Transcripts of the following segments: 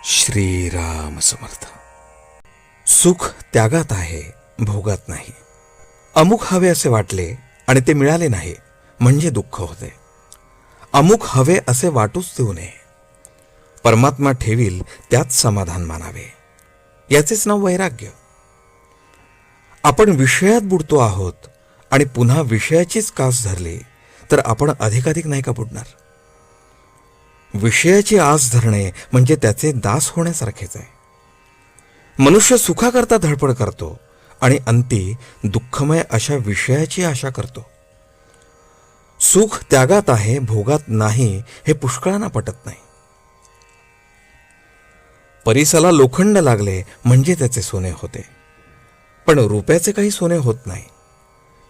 श्रीराम समर्थ. सुख त्यागात आहे, भोगात नाही. अमुक हवे असे वाटले आणि ते मिळाले नाही म्हणजे दुःख होते. अमुक हवे असे वाटूच देऊ नये. परमात्मा ठेवील त्यात समाधान मानावे. याचेच नाव वैराग्य. आपण विषयात बुडतो आहोत आणि पुन्हा विषयाचीच कास धरली तर आपण अधिकाधिक नाही का बुडणार. विषयाची आस धरणे म्हणजे त्याचे दास होण्यासारखेच आहे. मनुष्य सुखाकरता धडपड करतो आणि अंती दुःखमय अशा विषयाची आशा करतो. सुख त्यागात आहे, भोगात नाही हे पुष्कळांना पटत नाही. परिसाला लोखंड लागले म्हणजे त्याचे सोने होते, पण रुपयाचे काही सोने होत नाही.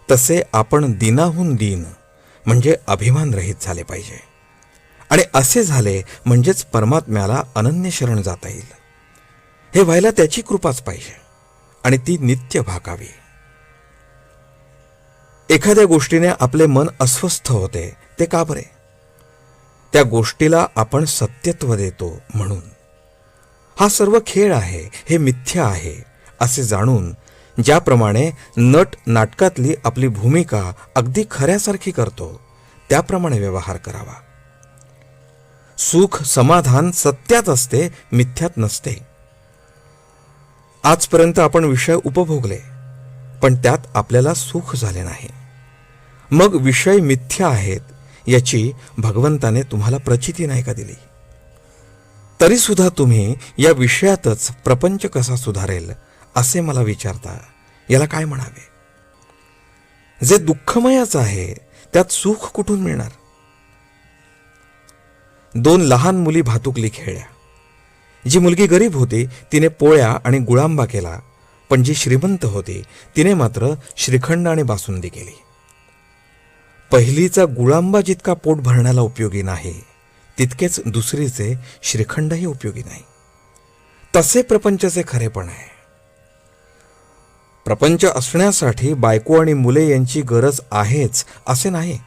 तसे आपण दिनाहून दीन म्हणजे अभिमान रहित झाले पाहिजे, आणि असे झाले म्हणजेच परमात्म्याला अनन्य शरण जाता येईल. हे व्हायला त्याची कृपाच पाहिजे आणि ती नित्य भाकावी. एखाद्या गोष्टीने आपले मन अस्वस्थ होते, ते का बरे? त्या गोष्टीला आपण सत्यत्व देतो म्हणून. हा सर्व खेळ आहे, हे मिथ्या आहे असे जाणून ज्याप्रमाणे नट नाटकातली आपली भूमिका अगदी खऱ्यासारखी करतो त्याप्रमाणे व्यवहार करावा. सुख समाधान सत्यात असते, मिथ्यात नसते. आजपर्यंत आपण विषय उपभोगले, पण त्यात आपल्याला सुख झाले नाही. मग विषय मिथ्या आहेत याची भगवंताने तुम्हाला प्रचिती नाही का दिली? तरी सुद्धा तुम्ही या विषयातच प्रपंच कसा सुधारेल असे मला विचारता. याला काय म्हणावे? जे दुःखमयच आहे त्यात सुख कुठून मिळणार? 2 लहान मुली भातुकली खेळल्या. जी मुलगी गरीब होती तिने पोळ्या आणि गुळांबा केला, पण जी श्रीमंत होती तिने मात्र श्रीखंड आणि बासुंदी केली. पहिलीचा गुळांबा जितका पोट भरण्याला उपयोगी नाही, तितकेच दुसरीचे श्रीखंडही उपयोगी नाही. तसे प्रपंचाचे खरेपण आहे. प्रपंच असण्यासाठी बायको आणि मुले यांची गरज आहेच असे नाही.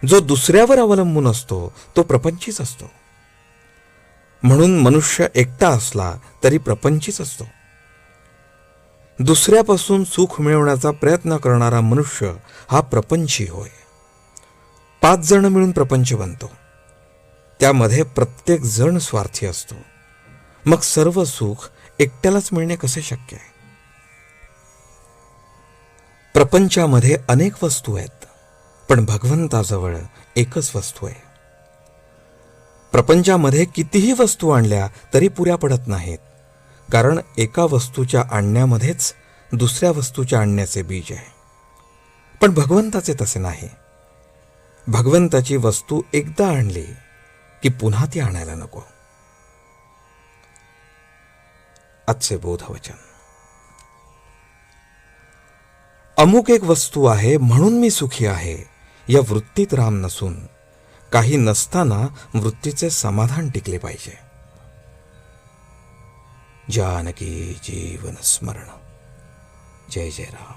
जो दुसऱ्यावर अवलंबून असतो तो प्रपंचीच असतो. म्हणून मनुष्य एकटा असला तरी प्रपंचीच असतो. दुसऱ्यापासून सुख मिळवण्याचा प्रयत्न करणारा मनुष्य हा प्रपंची होय. 5 जण मिळून प्रपंच बनतो. त्यामध्ये प्रत्येक जण स्वार्थी असतो. मग सर्व सुख एकट्यालाच मिळणे कसे शक्य आहे? प्रपंचामध्ये अनेक वस्तू आहेत, पण भगवंताजवळ एकच वस्तू आहे. प्रपंचामध्ये कितीही वस्तू आणल्या तरी पुऱ्या पडत नाहीत, कारण एका वस्तूच्या आणण्यामध्येच दुसऱ्या वस्तूच्या आणण्याचे बीज आहे. पण भगवंताचे तसे नाही. भगवंताची वस्तू एकदा आणली की पुन्हा ती आणायला नको. आजचे बोधवचन. अमुक एक वस्तू आहे म्हणून मी सुखी आहे या वृत्तीत राम नसून काही नसताना वृत्तीचे समाधान टिकले पाहिजे. जानकी जीवन स्मरण. जय जय राम.